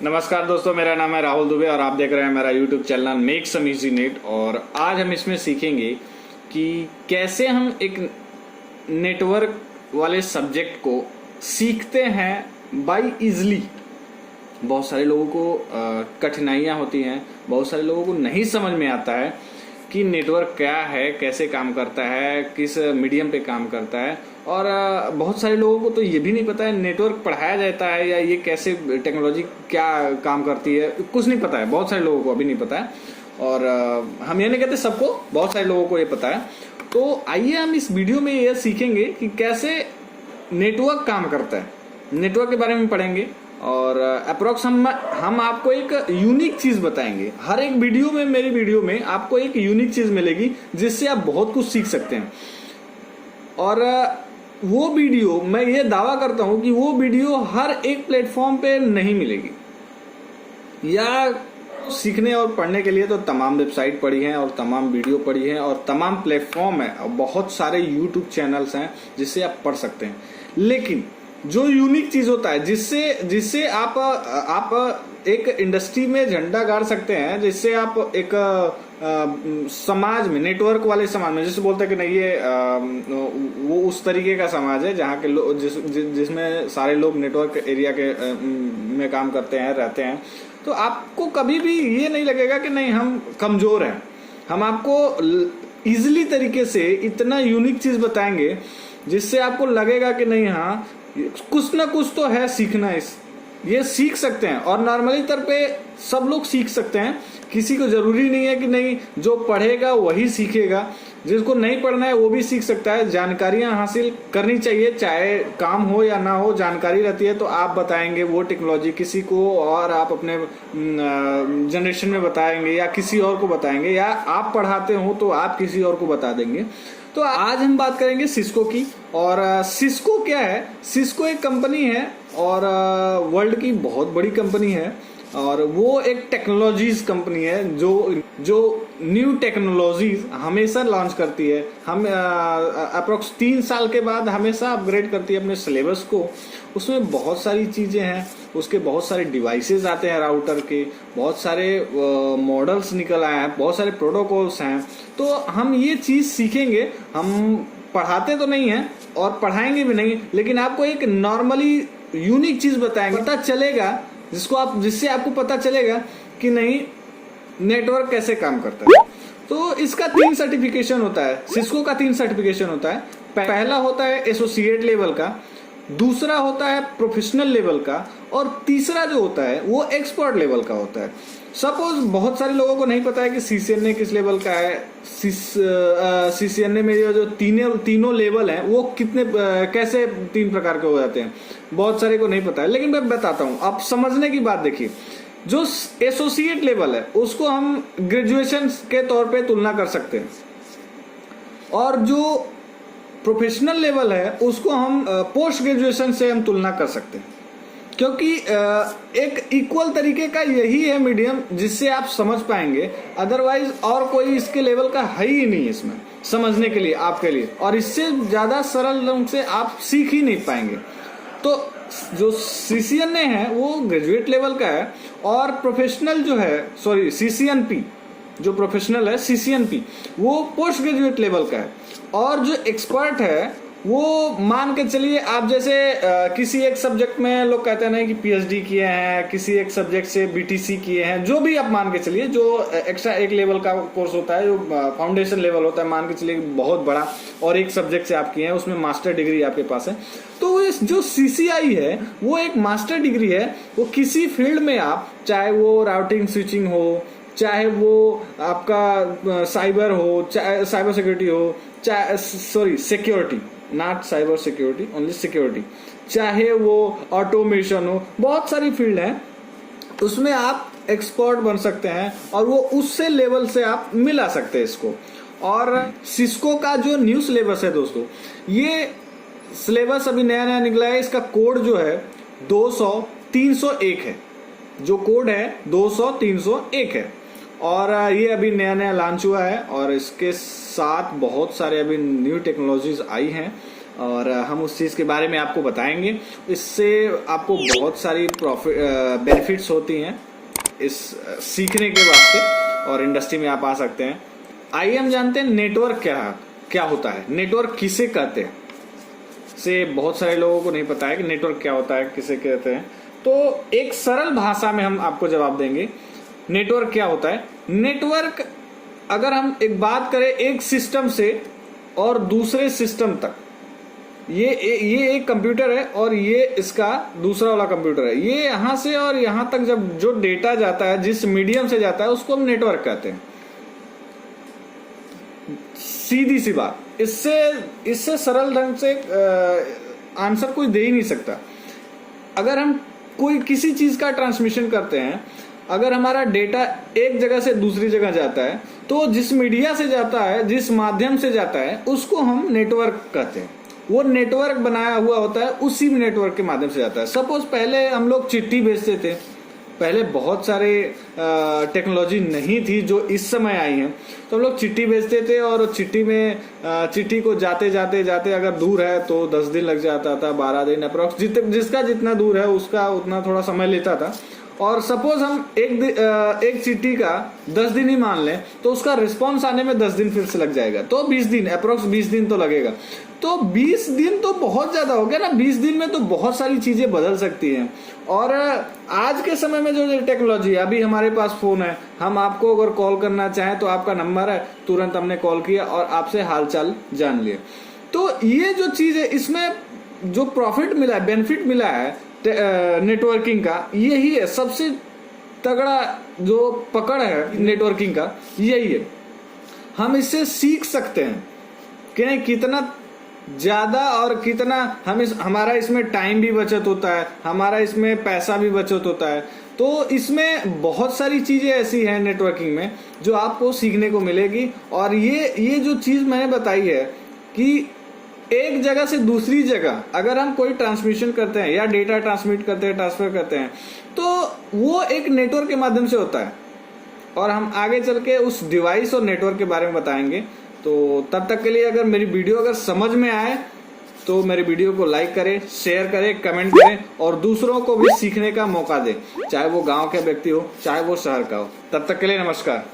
नमस्कार दोस्तों, मेरा नाम है राहुल दुबे और आप देख रहे हैं मेरा YouTube channel make some easy net. और आज हम इसमें सीखेंगे कि कैसे हम एक नेटवर्क वाले सब्जेक्ट को सीखते हैं बाय इजली। बहुत सारे लोगों को कठिनाइयाँ होती हैं, बहुत सारे लोगों को नहीं समझ में आता है कि नेटवर्क क्या है, कैसे काम करता है, किस मीडियम पे काम करता है। और बहुत सारे लोगों को तो ये भी नहीं पता है नेटवर्क पढ़ाया जाता है या ये कैसे टेक्नोलॉजी क्या काम करती है, कुछ नहीं पता है। बहुत सारे लोगों को अभी नहीं पता है और हम ये नहीं कहते सबको, बहुत सारे लोगों को ये पता है। तो आइए हम इस वीडियो में ये सीखेंगे कि कैसे नेटवर्क काम करता है, नेटवर्क के बारे में पढ़ेंगे और अप्रोक्स हम आपको एक यूनिक चीज बताएंगे। हर एक वीडियो में, मेरी वीडियो में आपको एक यूनिक चीज मिलेगी जिससे आप बहुत कुछ सीख सकते हैं। और वो वीडियो, मैं ये दावा करता हूं कि वो वीडियो हर एक प्लेटफॉर्म पे नहीं मिलेगी। या सीखने और पढ़ने के लिए तो तमाम वेबसाइट पढ़ी हैं और तमाम वीडियो पढ़ी हैं और तमाम प्लेटफॉर्म है और बहुत सारे यूट्यूब चैनल्स हैं जिससे आप पढ़ सकते हैं। लेकिन जो यूनिक चीज होता है जिससे आप एक इंडस्ट्री में झंडा गाड़ सकते हैं, जिससे आप एक समाज में, नेटवर्क वाले समाज में, जैसे बोलते हैं कि नहीं ये वो उस तरीके का समाज है जहाँ के लोग जिसमें सारे लोग नेटवर्क एरिया के में काम करते हैं, रहते हैं। तो आपको कभी भी ये नहीं लगेगा कि नहीं हम कमजोर हैं। हम आपको इजिली तरीके से इतना यूनिक चीज बताएंगे जिससे आपको लगेगा कि नहीं, हाँ कुछ ना कुछ तो है सीखना, ये सीख सकते हैं। और नॉर्मली तौर पे सब लोग सीख सकते हैं, किसी को जरूरी नहीं है कि नहीं जो पढ़ेगा वही सीखेगा। जिसको नहीं पढ़ना है वो भी सीख सकता है। जानकारियां हासिल करनी चाहिए, चाहे काम हो या ना हो, जानकारी रहती है तो आप बताएंगे वो टेक्नोलॉजी किसी को, और आप अपने जनरेशन में बताएंगे या किसी और को बताएंगे, या आप पढ़ाते हो तो आप किसी और को बता देंगे। तो आज हम बात करेंगे सिस्को की। और सिस्को क्या है? सिस्को एक कंपनी है और वर्ल्ड की बहुत बड़ी कंपनी है और वो एक टेक्नोलॉजीज कंपनी है जो न्यू टेक्नोलॉजीज हमेशा लॉन्च करती है। हम अप्रोक्स 3 साल के बाद हमेशा अपग्रेड करती है अपने सिलेबस को। उसमें बहुत सारी चीजें हैं, उसके बहुत सारे डिवाइसेस आते हैं राउटर के, बहुत सारे मॉडल्स निकल आए हैं, बहुत सारे प्रोटोकॉल्स हैं। तो हम ये चीज सीखेंगे। हम पढ़ाते तो नहीं हैं और पढ़ाएंगे भी नहीं, लेकिन आपको एक नॉर्मली यूनिक चीज बताएंगे, पता चलेगा जिससे आपको पता चलेगा कि नहीं नेटवर्क कैसे काम करता है। तो इसका 3 सर्टिफिकेशन होता है, सिस्को का 3 सर्टिफिकेशन होता है। पहला होता है एसोसिएट लेवल का, दूसरा होता है प्रोफेशनल लेवल का, और तीसरा जो होता है वो एक्सपर्ट लेवल का होता है। सपोज बहुत सारे लोगों को नहीं पता है कि सीसीएनए किस लेवल का है। सीसीएनए में जो तीनों लेवल हैं वो कैसे 3 प्रकार के हो जाते हैं, बहुत सारे को नहीं पता है। लेकिन मैं बताता हूं, आप समझने की बात देखिए। जो एसोसिएट लेवल है उसको हम ग्रेजुएशन के तौर पे तुलना कर सकते हैं, और जो प्रोफेशनल लेवल है उसको हम पोस्ट ग्रेजुएशन से हम तुलना कर सकते हैं। क्योंकि एक इक्वल तरीके का यही है मीडियम जिससे आप समझ पाएंगे। अदरवाइज और कोई इसके लेवल का है ही नहीं इसमें समझने के लिए, आपके लिए। और इससे ज्यादा सरल ढंग से आप सीख ही नहीं पाएंगे। तो जो सीसीएनए है वो ग्रेजुएट लेवल का है, और प्रोफेशनल जो है, सॉरी सीसीएनपी जो प्रोफेशनल है, सीसीएनपी वो पोस्ट ग्रेजुएट लेवल का है। और जो एक्सपर्ट है वो मान के चलिए आप जैसे किसी एक सब्जेक्ट में लोग कहते हैं ना कि पीएचडी किए हैं, किसी एक सब्जेक्ट से बीटीसी किए हैं, जो भी आप मान के चलिए, जो एक्स्ट्रा एक लेवल का कोर्स होता है, जो फाउंडेशन लेवल होता है, मान के चलिए बहुत बड़ा, और एक सब्जेक्ट से आप किए हैं, उसमें मास्टर डिग्री आपके पास है। तो जो सीसीआई है वो एक मास्टर डिग्री है। वो किसी फील्ड में आप, चाहे वो राउटिंग स्विचिंग हो, चाहे वो आपका साइबर हो, चाहे साइबर सिक्योरिटी हो, चाहे security, not cyber security, only security, चाहे वो ऑटोमेशन हो, बहुत सारी फील्ड है, उसमें आप एक्सपर्ट बन सकते हैं और वो उससे लेवल से आप मिला सकते हैं इसको। और सिस्को का जो न्यू सिलेबस है दोस्तों, ये सिलेबस अभी नया नया निकला है। इसका कोड जो है 200-301 है, जो कोड है 200-301 है, और ये अभी नया नया लॉन्च हुआ है। और इसके साथ बहुत सारे अभी न्यू टेक्नोलॉजीज आई हैं और हम उस चीज़ के बारे में आपको बताएंगे। इससे आपको बहुत सारी बेनिफिट्स होती हैं इस सीखने के वास्ते, और इंडस्ट्री में आप आ सकते हैं। आइए हम जानते हैं नेटवर्क क्या होता है, नेटवर्क किसे कहते हैं। से बहुत सारे लोगों को नहीं पता है कि नेटवर्क क्या होता है, किसे कहते हैं। तो एक सरल भाषा में हम आपको जवाब देंगे। नेटवर्क क्या होता है? नेटवर्क, अगर हम एक बात करें एक सिस्टम से और दूसरे सिस्टम तक, ये एक कंप्यूटर है और ये इसका दूसरा वाला कंप्यूटर है, ये यहां से और यहां तक जब जो डेटा जाता है, जिस मीडियम से जाता है, उसको हम नेटवर्क कहते हैं। सीधी सी बात, इससे सरल ढंग से आंसर कोई दे ही नहीं सकता। अगर हम कोई किसी चीज का ट्रांसमिशन करते हैं, अगर हमारा डेटा एक जगह से दूसरी जगह जाता है, तो जिस मीडिया से जाता है, जिस माध्यम से जाता है, उसको हम नेटवर्क कहते हैं। वो नेटवर्क बनाया हुआ होता है, उसी नेटवर्क के माध्यम से जाता है। सपोज पहले हम लोग चिट्ठी भेजते थे, पहले बहुत सारे टेक्नोलॉजी नहीं थी जो इस समय आई है, तो हम लोग चिट्ठी भेजते थे और चिट्ठी को जाते जाते अगर दूर है तो 10 दिन लग जाता था, 12 दिन अप्रोक्स, जिसका जितना दूर है उसका उतना थोड़ा समय लेता था। और सपोज हम एक चिट्ठी का 10 दिन ही मान लें, तो उसका रिस्पॉन्स आने में 10 दिन फिर से लग जाएगा, तो 20 दिन अप्रोक्स 20 दिन तो लगेगा। तो 20 दिन तो बहुत ज्यादा हो गया ना। 20 दिन में तो बहुत सारी चीजें बदल सकती हैं। और आज के समय में जो टेक्नोलॉजी है, अभी हमारे पास फोन है, हम आपको अगर कॉल करना चाहें तो आपका नंबर है, तुरंत हमने कॉल किया और आपसे हालचाल जान लिए। तो ये जो चीज है, इसमें जो प्रॉफिट मिला है, बेनिफिट मिला है नेटवर्किंग का, यही है सबसे तगड़ा जो पकड़ है नेटवर्किंग का, यही है। हम इससे सीख सकते हैं कि कितना ज्यादा और कितना हमारा इसमें टाइम भी बचत होता है, हमारा इसमें पैसा भी बचत होता है। तो इसमें बहुत सारी चीजें ऐसी हैं नेटवर्किंग में जो आपको सीखने को मिलेगी। और ये जो चीज मैंने बताई है कि एक जगह से दूसरी जगह अगर हम कोई ट्रांसमिशन करते हैं या डेटा ट्रांसमिट करते हैं, ट्रांसफर करते हैं, तो वो एक नेटवर्क के माध्यम से होता है। और हम आगे चल के उस डिवाइस और नेटवर्क के बारे में बताएंगे। तो तब तक के लिए अगर मेरी वीडियो अगर समझ में आए तो मेरे वीडियो को लाइक करें, शेयर करें, कमेंट करें और दूसरों को भी सीखने का मौका दें, चाहे वो गांव के व्यक्ति हो, चाहे वो शहर का हो। तब तक के लिए नमस्कार।